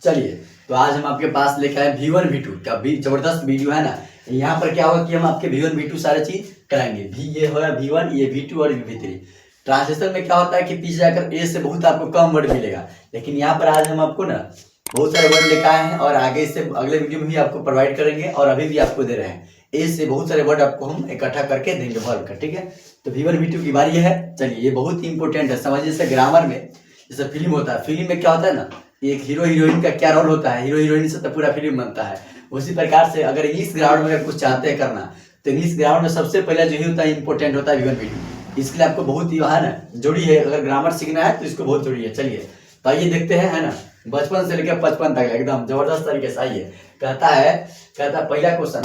चलिए, तो आज हम आपके पास लेके आए V1 V2 का भी जबरदस्त वीडियो है ना। यहाँ पर क्या होगा कि हम आपके V1 V2 सारे चीज कराएंगे। ये होगा V1, ये V2 और V3। ट्रांसलेशन में क्या होता है कि पीछे जाकर ए से बहुत आपको कम वर्ड मिलेगा, लेकिन यहाँ पर आज हम आपको ना बहुत सारे वर्ड लेकर आए हैं और आगे इससे अगले वीडियो में भी आपको प्रोवाइड करेंगे और अभी भी आपको दे रहे हैं। ए से बहुत सारे वर्ड आपको हम इकट्ठा करके देंगे वर्ड का, ठीक है। तो V1 V2 की बारी है। चलिए, ये बहुत ही इंपॉर्टेंट है, समझिए। जैसे ग्रामर में जैसे फिल्म होता है, फिल्म में क्या होता है ना, एक हीरो हीरोइन का क्या रोल होता है, हीरो हीरोइन से तो पूरा फिल्म बनता है। उसी प्रकार से अगर इंग्लिश ग्रामर में कुछ चाहते हैं करना, तो इंग्लिश ग्रामर में सबसे पहले जो ही होता है इंपॉर्टेंट होता है V1 V2। इसके लिए आपको बहुत ही है ना जोड़ी है, अगर ग्रामर सीखना है तो इसको बहुत जोड़ी है। चलिए, तो आइए देखते हैं, है ना, बचपन से लेकर 55 तक एकदम जबरदस्त तरीके से। आइए, कहता है पहला क्वेश्चन,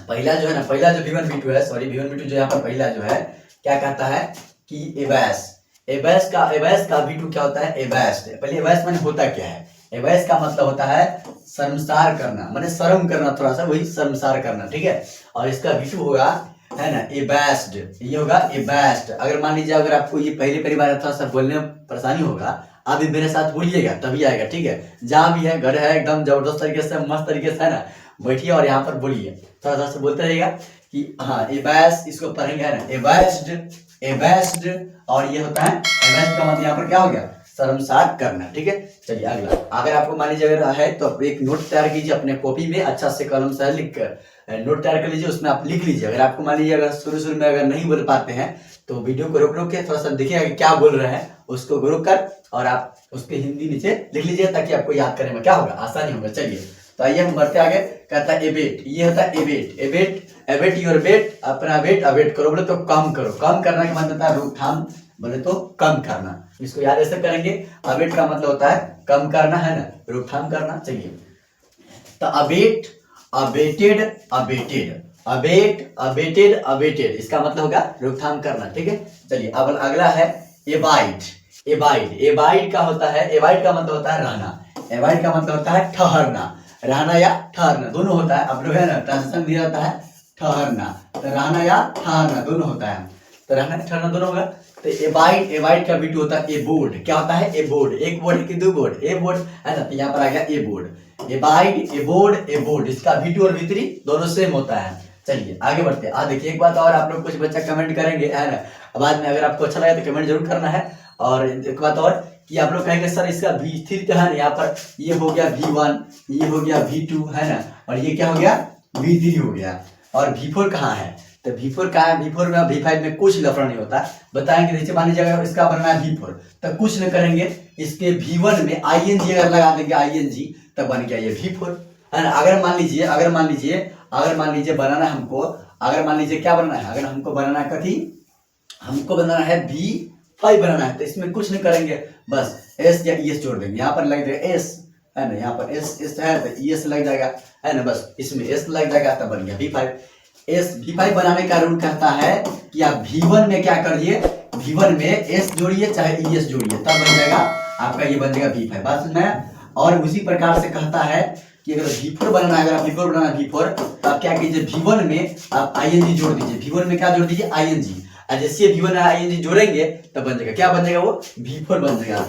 पहला जो है ना, पहला जो V1 V2 है, सॉरी V1 V2 जो यहाँ पर पहला जो है क्या कहता है कि एबैस का V2 क्या होता है, एबैस्ड। पहले एबैस माने होता क्या है, एबैस का मतलब होता है शर्मसार करना, माने शर्म करना, थोड़ा सा वही शर्मसार करना, ठीक है। और इसका V2 होगा, है ना, एबैस्ड। ये होगा एबैस्ड। अगर मान लीजिए अगर आपको ये पहली बार थोड़ा सा बोलने में परेशानी होगा, अभी मेरे साथ बोलिएगा तभी आएगा, ठीक है। जहाँ भी है, घर है, एकदम जबरदस्त तरीके से, मस्त तरीके से, है ना, बैठिए और यहाँ पर बोलिए, थोड़ा सा बोलते रहेगा कि हाँ एबैस, इसको पढ़ेंगे, है ना, एबैस्ड। और ये होता है एबैस्ड का मतलब यहाँ पर क्या हो गया, शर्मसार करना, ठीक है। चलिए अगला, अगर आपको मान लीजिए अगर है तो एक नोट तैयार कीजिए अपने कॉपी में, अच्छा से कलम से लिख कर नोट तैयार कर लीजिए, उसमें आप लिख लीजिए। अगर आपको मान लीजिए अगर शुरू में अगर नहीं बोल पाते हैं तो वीडियो को रोक के थोड़ा सा देखिएगा कि क्या बोल रहे हैं, उसको रोक कर और आप उसके हिंदी नीचे लिख लीजिए, ताकि आपको याद करने में क्या होगा, आसानी होगा। चलिए, तो आइए हम बढ़ते आगे। कहता है एबेट, ये होता है एबेट योर बेट, अपना वेट अवेट करो, बोले तो कम करो। कम करना का मतलब होता है रोकथाम, बोले तो कम करना। इसको याद ऐसे करेंगे, अवेट का मतलब होता है कम करना, है ना, रोकथाम करना। चलिए, तो अबेटेड इसका मतलब होगा रोकथाम करना, ठीक है। चलिए, अब अगला है एबाइड का होता है, एबाइड का मतलब होता है रहना, एबाइड का मतलब होता है ठहरना, रहना या ठहरना दोनों होता है। अब लोग है ना ट्रांसलेशन दिया जाता है ठहरना, तो रहना या ठहरना दोनों होता है, तो रहना या ठहरना दोनों होगा। तो एबाइड का V2 होता है ए बोर्ड। क्या होता है, ए बोर्ड, एक बोर्ड की दो बोर्ड, ए बोर्ड, है ना, तो यहाँ पर आ गया ए बोर्ड। एबाइड, ए बोर्ड, इसका V2 और V3 दोनों सेम होता है। चलिए आगे बढ़ते हैं। देखिए, एक बात और, आप लोग कुछ बच्चा कमेंट करेंगे, है ना, बाद में अगर आपको अच्छा लगे तो कमेंट जरूर करना है। और एक बात और कि आप लोग कहेंगे सर इसका V3 क्या है, यहाँ पर ये हो गया V1, ये हो गया V2, है ना, और ये क्या हो गया V3 हो गया, और V4 कहाँ है, तो V4 कहाँ है, V4 में V5 में कुछ लफड़ा नहीं होता, बताएंगे। नीचे मान लीजिए अगर इसका बनना है V4 तो कुछ नहीं करेंगे, इसके V1 में ING अगर लगा देंगे ING तब बन गया ये V4, है ना। अगर मान लीजिए बनाना है हमको, अगर मान लीजिए क्या बनाना है, अगर हमको बनाना है कथी, हमको बनाना है V5 बनाना है, तो इसमें कुछ नहीं करेंगे, बस S या ES जोड़ देंगे। यहाँ पर लग जाएगा S, है ना, यहाँ पर S है तो ES लग जाएगा, है ना, बस इसमें S लग जाएगा तब बन गया V5। V5 बनाने का रूल कहता है कि आप V1 में क्या करिए, V1 में S जोड़िए चाहे ES जोड़िए, तब बन जाएगा आपका, ये बन जाएगा V5। बात समझ में आया। और उसी प्रकार से कहता है कि अगर V4 बनाना है, अगर आप V4 बनाना है V4, तो आप क्या कीजिए, V1 में आप ING जोड़ दीजिए। V1 में क्या जोड़ दीजिए, ING। जैसे V1 में ING जोड़ेंगे तब बन जाएगा, क्या बन जाएगा, वो V4 बन जाएगा,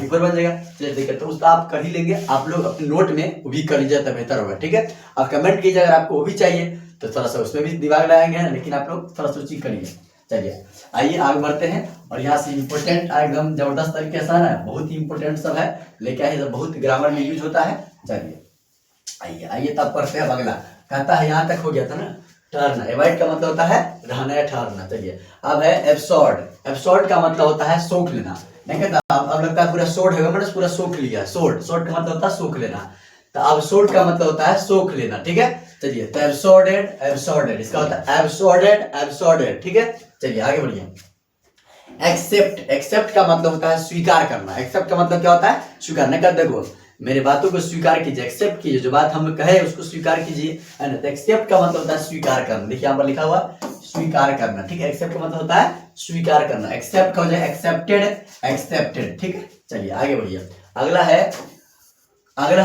चलिए देखिए, तो उसको आप कर ही लेंगे। आप लोग अपने नोट में वो भी कर लीजिए तब बेहतर होगा, ठीक है। आप कमेंट कीजिए अगर आपको वो भी चाहिए, तो थोड़ा सा उसमें भी दिमाग लगाएंगे, है ना, लेकिन आप लोग थोड़ा सा चीज करिए। चलिए आइए आगे बढ़ते हैं, और यहाँ से इंपोर्टेंट एकदम जबरदस्त तरीके से है, बहुत ही इंपोर्टेंट सब है, लेकिन आइए बहुत ग्रामर में यूज होता है। चलिए आइए तब पढ़ते हैं। अगला कहता है, यहाँ तक हो गया था ना, ठहरना। एवॉइड का मतलब होता है रहना या ठहरना। चलिए, अब है एब्सॉर्ड का मतलब होता है सोख लेना। नहीं कहता अब लगता है पूरा सोड है, मैंने पूरा सोख लिया, सोड का मतलब होता है सोख लेना, तो एब्सॉर्ड का मतलब होता है सोख लेना, ठीक है। चलिए, तो एब्सॉर्डेड इसका होता है एब्सॉर्डेड, ठीक है। चलिए आगे बढ़िए। एक्सेप्ट का मतलब होता है स्वीकार करना। एक्सेप्ट का मतलब क्या होता है, स्वीकार नहीं कर, देखो मेरे बातों को स्वीकार कीजिए, एक्सेप्ट कीजिए, जो बात हम कहे उसको स्वीकार कीजिए, है ना। तो एक्सेप्ट का मतलब होता है स्वीकार करना, देखिए यहाँ पर लिखा हुआ स्वीकार करना, ठीक है। एक्सेप्ट का मतलब होता है स्वीकार करना, एक्सेप्ट का हो जाए एक्सेप्टेड, ठीक है। चलिए आगे बढ़िए। अगला है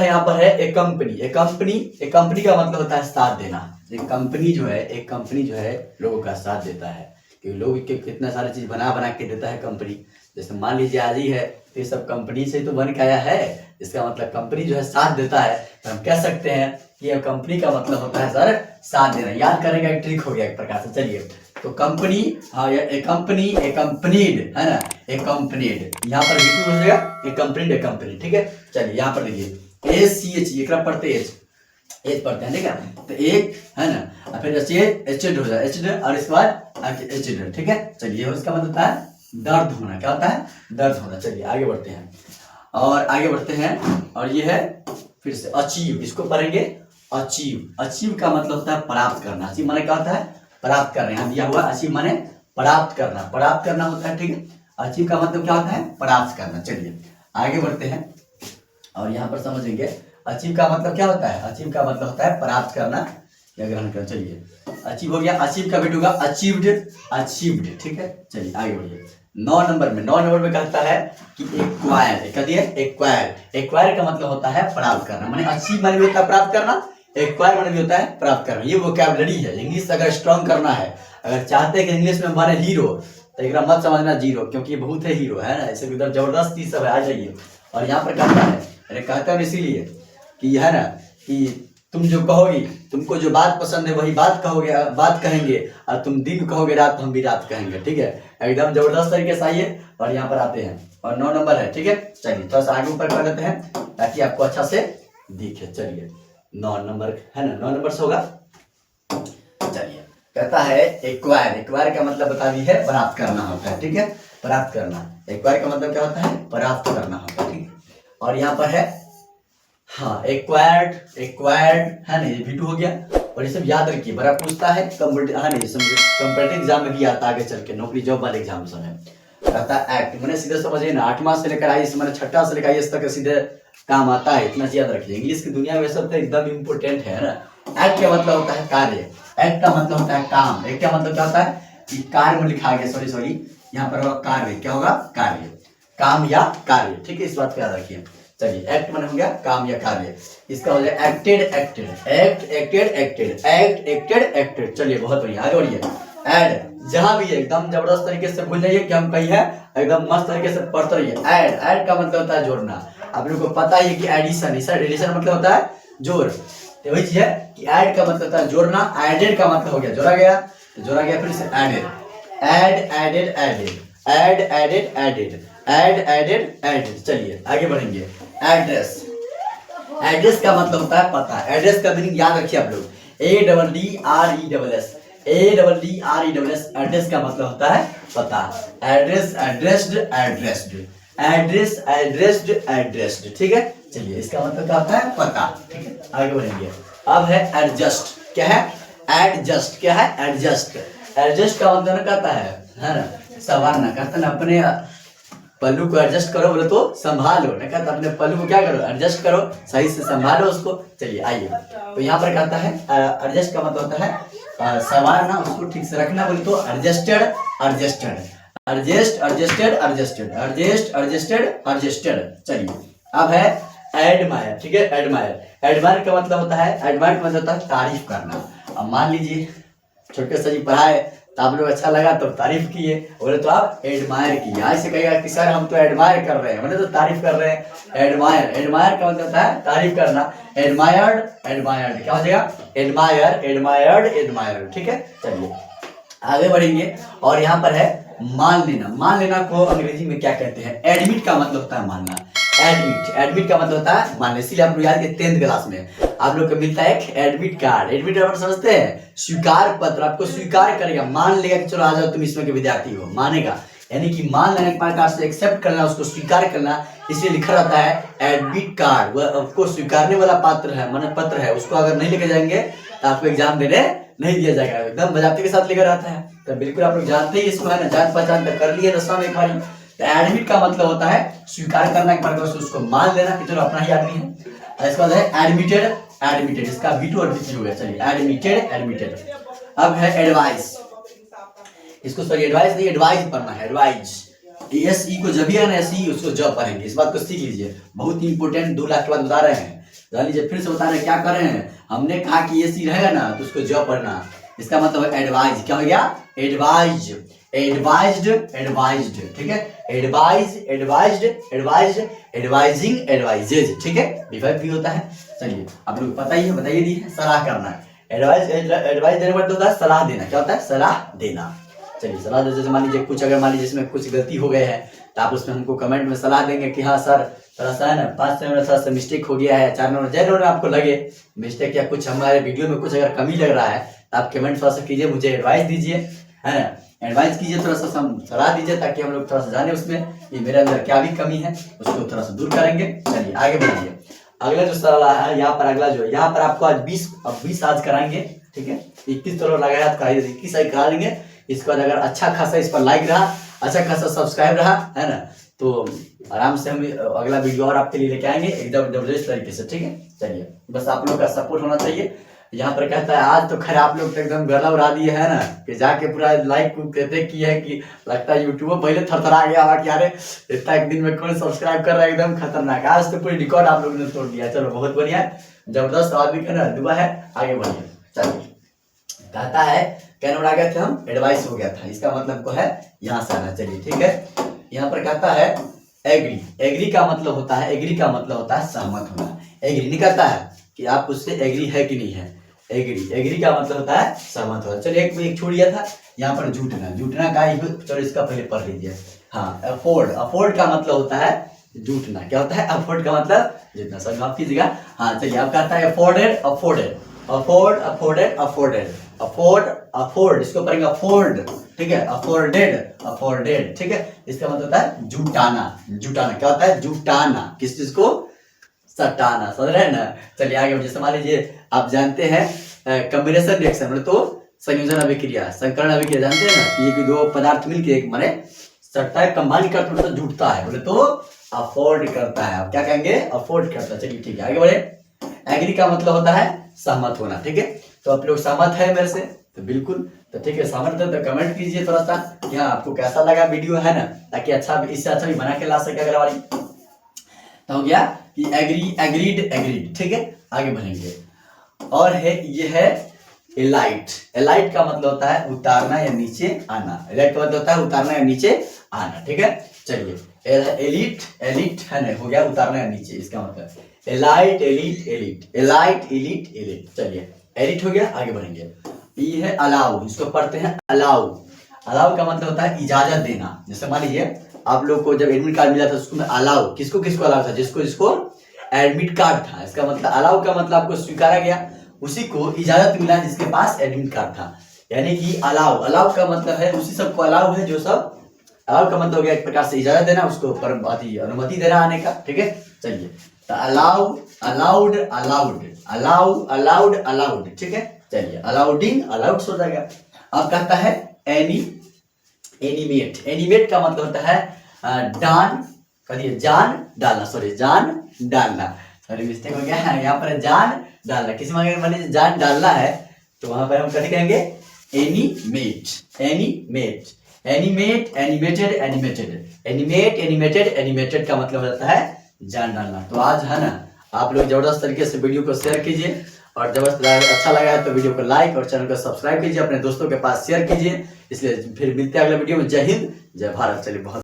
यहाँ पर है एक कंपनी का मतलब होता है साथ देना। एक कंपनी जो है लोगों का साथ देता है, क्योंकि लोग के कितना सारी चीज बना के देता है कंपनी। जैसे मान लीजिए आज ही है, तो ये सब कंपनी से तो बन के आया है, इसका मतलब कंपनी जो है साथ देता है, तो हम कह सकते हैं कि ये कंपनी का मतलब होता है सर साथ देना। याद करने का एक ट्रिक हो गया एक प्रकार से। चलिए, तो कंपनी, हाँ, ए कंपनी, ए कंपनीड, है ना, ए कंपनीड, यहाँ पर भी हो जाएगा ए कंपनीड, ए कंपनी, ठीक है। चलिए यहाँ पर देखिए ACH, एक पढ़ते एच पढ़ते हैं, ठीक है। तो एक है ना, और फिर एचड हो जाए, एचड, और इसके बाद एचड, ठीक है। चलिए इसका मतलब होता है दर्द होना। क्या होता है? दर्द होना। चलिए आगे बढ़ते हैं, और आगे बढ़ते हैं, और ये है फिर से अचीव, इसको पढ़ेंगे अचीव। अचीव का मतलब होता है प्राप्त करना। अचीव माने क्या होता है? प्राप्त करना। यहाँ दिया हुआ अचीव माने प्राप्त करना, प्राप्त करना होता है, ठीक है। अचीव का मतलब क्या होता है? प्राप्त करना। चलिए आगे बढ़ते हैं, और यहाँ पर समझेंगे अचीव का मतलब क्या होता है। अचीव का मतलब होता है प्राप्त करना या ग्रहण करना। चलिए अचीव हो गया, अचीव का बेट होगा अचीव्ड, अचीव्ड, ठीक है। चलिए आगे बढ़िए। 9 नंबर में कहता है कि एक्वायर, कह दिए एक्वायर। एक्वायर का मतलब होता है प्राप्त करना। माने अचीव माने भी होता है प्राप्त करना, एक्वायर माने भी होता है प्राप्त करना। ये वोकैबुलरी है। इंग्लिश अगर स्ट्रांग करना है, अगर चाहते हैं कि इंग्लिश में बने हीरो, तो एक मत समझना जीरो, क्योंकि ये बहुत है हीरो, है ना। ऐसे इधर जबरदस्ती सब है, आ जाइए। और यहाँ पर कहता है, अरे कहता है इसीलिए कि है ना, कि तुम जो कहोगी, तुमको जो बात पसंद है वही बात कहोगे, बात कहेंगे, और तुम दिन कहोगे रात, हम भी रात कहेंगे, ठीक है। एकदम जबरदस्त तरीके से आइए, और यहाँ पर आते हैं, और 9 नंबर है, ठीक है। चलिए थोड़ा सा आगे ऊपर कर लेते हैं ताकि आपको अच्छा से दिखे। चलिए 9 नंबर है ना, 9 नंबर से होगा। चलिए कहता है एक्वायर। एक्वायर का मतलब बता दी है प्राप्त करना होता है, ठीक है। प्राप्त करना, एक्वायर का मतलब क्या होता है? प्राप्त करना होता है, ठीक है। और यहाँ पर है हाँ एक्वायर्ड, एक्वायर्ड है ना, ये भी हो गया। और ये सब याद रखिए, बड़ा पूछता है कंपटीटिव एग्जाम में भी आता है, आगे चल के नौकरी जॉब वाले एग्जाम में कहता है एक्ट। मैंने सीधे समझिए ना, 8वां से लेकर आईएएस, मैंने 6ठा से लेकर आईएएस तक सीधे काम आता है, इतना याद रखिए। इंग्लिश की दुनिया में सब तो एकदम इम्पोर्टेंट है ना। एक्ट का मतलब होता है कार्य, एक्ट का मतलब होता है काम। एक्ट का मतलब क्या होता है? कि कार्य में लिखा गया, सॉरी यहाँ पर होगा कार्य। क्या होगा? कार्य, काम या कार्य, ठीक है। इस बात को याद रखिए। चलिए एक्ट माने हो गया काम या कार्य। इसका हो जाए acted, acted, act, acted, acted, act, acted, acted. चलिए बहुत बढ़िया, आगे बढ़िए। एड, जहां भी है एकदम जबरदस्त तरीके से भूल जाइए कि हम कहीं है, एकदम मस्त तरीके से पढ़ते रहिए। ऐड, ऐड का मतलब होता है जोड़ना। आप लोगों को पता है कि एडिशन, एडिशन मतलब होता है जोड़। तो वही चीज है कि ऐड का मतलब होता है जोड़ना। एडेड का मतलब हो गया जोड़ा गया, तो जोड़ा गया फिर से added, add, added, added, add, added, added, add, added, added. चलिए आगे बढ़ेंगे। एड्रेस, एड्रेस का मतलब होता है पता। एड्रेस का मीनिंग याद रखिए आप लोग, ADDRESS, ADDRESS। एड्रेस का मतलब होता है पता। Address, addressed, addressed, address, addressed, addressed, ठीक है। चलिए इसका मतलब क्या होता है? पता, ठीक है। आगे बढ़ेंगे। अब है एडजस्ट। क्या है? एडजस्ट। क्या है? एडजस्ट। एडजस्ट का मतलब कहता है ना, संभालना। कहता है अपने पल्लू को एडजस्ट करो, बोले तो संभालो, नहीं कहता अपने पल्लू को क्या करो? एडजस्ट करो, सही से संभालो उसको। चलिए आइए, तो यहाँ पर कहता है एडजस्ट का मतलब होता है संभालना, उसको ठीक से रखना, बोले तो adjusted, adjusted, adjust, adjusted, adjusted, adjust, adjusted, adjusted. चलिए अब है एडमायर, ठीक है। एडमायर, एडमायर का मतलब होता है, एडमायर का मतलब होता है तारीफ करना। अब मान लीजिए छोटे से जी पढ़ाए तो आप लोग अच्छा लगा तो तारीफ किए, बोले तो आप एडमायर किए। ऐसे कहेगा कि सर हम तो एडमायर कर रहे हैं, मैंने तो तारीफ कर रहे हैं। एडमायर, एडमायर का मतलब होता है तारीफ करना। एडमायर्ड, एडमायर्ड, क्या हो जाएगा? एडमायर, एडमायर्ड, एडमायर्ड, ठीक है। चलिए आगे बढ़ेंगे, और यहाँ पर है मान लेना। मान लेना को अंग्रेजी में क्या कहते हैं? एडमिट का मतलब होता है मानना। एडमिट, एडमिट का मतलब होता है मानना। इसीलिए आप लोग याद के 10th क्लास में आप लोग को मिलता है एक एडमिट कार्ड। एडमिट कार्ड समझते हैं? स्वीकार पत्र। आपको स्वीकार करेगा, मान लेगा कि चलो आ जाओ तुम इसमें के विद्यार्थी हो, मानेगा, यानी कि मान लेने के प्रकार से एक्सेप्ट करना, उसको स्वीकार करना, इसलिए लिखा रहता है एडमिट कार्ड। वह आपको स्वीकारने वाला पात्र है, मन पत्र है, उसको अगर नहीं लेके जाएंगे तो आपको एग्जाम देने नहीं दिया जाएगा। एकदम बजाते के साथ लिखा रहता है, तो बिल्कुल आप लोग जानते ही इसको, है ना, जान पहचान तो कर लिए रस्म एक बारी। तो एडमिट का मतलब होता है स्वीकार करना, एक प्रकार से उसको मान लेना कि चलो अपना ही आदमी है। इसके बाद है एडमिटेड, एडमिटेड, इसका B2 और B3 हो गया। चलिए एडमिटेड, एडमिटेड। अब है एडवाइस, इसको सॉरी एडवाइस नहीं, एडवाइस पढ़ना है। एडवाइस, SE को जब भी है ना, SE उसको जब पढ़ेंगे। इस बात को सीख लीजिए, बहुत ही इंपोर्टेंट 2 लाख के बाद बता रहे हैं। जान लीजिए, फिर से बता रहे हैं क्या कर रहे हैं। हमने कहा कि SE रहेगा ना तो उसको जब पढ़ना। इसका मतलब है एडवाइज। क्या हो गया? एडवाइज, एडवाइज्ड, एडवाइज्ड, ठीक है, advise, advised, advised, advising, advises, ठीक है, विभक्त भी होता है। चलिए आप लोग पता ही है, बताइए दी है सलाह करना। एडवाइस, एडवाइस देने का मतलब होता है सलाह देना। क्या होता है? सलाह देना। चलिए सलाह दे, जैसे मान लीजिए कुछ, अगर मान लीजिए इसमें कुछ गलती हो गए है तो आप उसमें हमको कमेंट में सलाह देंगे कि हाँ सर थोड़ा सा है ना 5 नंबर थोड़ा सा मिस्टेक हो गया है, 4 नंबर, 6 नंबर आपको लगे मिस्टेक या कुछ हमारे वीडियो में कुछ अगर कमी लग रहा है तो आप कमेंट थोड़ा सा कीजिए, मुझे एडवाइस दीजिए, है ना, एडवाइस कीजिए, थोड़ा सा सलाह दीजिए ताकि हम लोग थोड़ा सा जाने उसमें कि मेरे अंदर क्या भी कमी है उसको थोड़ा सा दूर करेंगे। चलिए आगे बढ़िए। अगला जो सलाह है यहाँ पर, अगला जो है यहाँ पर आपको आज 20 आज कराएंगे, ठीक है, 21 तो लगाया तो 21 आज करा देंगे। इसके बाद अगर अच्छा खासा इस पर लाइक रहा, अच्छा खासा सब्सक्राइब रहा, है ना, तो आराम से हम अगला वीडियो और आपके लिए लेके आएंगे एकदम जबरदस्त तरीके से, ठीक है। चलिए बस आप लोग का सपोर्ट होना चाहिए। यहाँ पर कहता है आज तो खैर आप लोग तो एकदम गला उड़ा दिए है ना, कि जाके पूरा लाइक कहते की है कि लगता है यूट्यूब पहले थरथरा गया हुआ कि अरे इतना एक दिन में कौन सब्सक्राइब कर रहा है, एकदम खतरनाक। आज तो पूरी रिकॉर्ड आप लोगों ने तोड़ दिया। चलो बहुत बढ़िया, जबरदस्त आदमी का ना दुआ है, आगे बढ़िए। चलिए कहता है कैन आ गए थे हम, एडवाइस हो गया था, इसका मतलब को है यहाँ से आना। चलिए ठीक है, यहाँ पर कहता है एग्री। एग्री का मतलब होता है, एग्री का मतलब होता है सहमत होना। एग्री नहीं कहता है कि आप उससे एग्री है कि नहीं है, एग्री, एग्री का मतलब होता है सहमत होना। चलिए एक छोड़ दिया था यहाँ पर झूठना। झूठना का ही, चलो इसका पहले पढ़ लीजिए। हाँ अफोर्ड, अफोर्ड का मतलब होता है झूठना। क्या होता है? अफोर्ड का मतलब जितना सब माफ कीजिएगा। हाँ चलिए आप कहता है afforded, afforded, afford, afforded, afforded, afford, afford, इसको पढ़ेंगे अफोर्ड, ठीक है, अफोर्डेड, अफोर्डेड, ठीक है। इसका मतलब होता है जुटाना। जुटाना क्या होता है? जुटाना। किस चीज को? सटाना। समझ रहे हैं ना। चलिए आगे, जैसे मान लीजिए आप जानते हैं कॉम्बिनेशन रिएक्शन मतलब तो संयोजन अभिक्रिया, संकरण अभिक्रिया जानते हैं ना, कि एक दो पदार्थ मिलकर एक माने सटता है, कंबाइन करता है, मतलब जुटता है, बोले तो अफोर्ड करता है। आप क्या कहेंगे? अफोर्ड करता है। चलिए ठीक है आगे बढ़े। एग्री का मतलब होता है सहमत होना, ठीक है। तो आप लोग सहमत है मेरे से? तो बिल्कुल, तो ठीक है, सहमत है तो कमेंट कीजिए थोड़ा सा कि हाँ आपको कैसा लगा वीडियो, है ना, ताकि अच्छा इससे अच्छा भी बना के ला सके अगला वाली। तो हो गया कि एग्री, एग्रीड, एग्रीड, ठीक है। आगे बढ़ेंगे और है ये है एलाइट। एलाइट का मतलब होता है उतारना या नीचे आना। एलाइट का मतलब होता है उतारना या नीचे आना, ठीक है। चलिए एलिट, एलिट है ना, हो गया उतारना या नीचे, इसका मतलब elite, elite, elite, elite, elite, elite. चलिए एलिट हो गया, आगे बढ़ेंगे। ये है अलाउ, इसको पढ़ते हैं अलाउ। अलाउ का मतलब होता है इजाजत देना। जैसे मान लीजिए आप लोग को जब एडमिट कार्ड मिला था उसको में अलाउ, किसको किसको अलाउ था? जिसको जिसको एडमिट कार्ड था। इसका मतलब अलाउ का मतलब आपको स्वीकारा गया, उसी को इजाजत मिला जिसके पास एडमिट कार्ड था। यानी कि अलाउ, अलाउ का मतलब है उसी सबको अलाउ है जो सब, अलाउ का मतलब हो गया एक प्रकार से इजाजत देना, उसको अनुमति देना आने का, ठीक है। चलिए तो allow, allowed, allowed, allow, allowed, allowed, ठीक है। चलिए अलाउडिंग, अलाउड हो जाएगा। अब कहता है एनी, एनिमेट। एनिमेट का मतलब होता है डान, कहिए जान डालना, सॉरी जान डालना, सॉरी मिस्टेक हो गया है, यहाँ पर जान डालना। किसी में जान डालना है तो वहां पर हम क्या कहेंगे? Animate, animate, animate, animated, animated, animate, animated, animated का मतलब होता है जान डालना। तो आज है ना आप लोग जबरदस्त तरीके से वीडियो को शेयर कीजिए, और जबरदस्त अच्छा लगा है तो वीडियो को लाइक और चैनल को सब्सक्राइब कीजिए, अपने दोस्तों के पास शेयर कीजिए। इसलिए फिर मिलते हैं अगले वीडियो में। जय हिंद, जय भारत। चलिए बहुत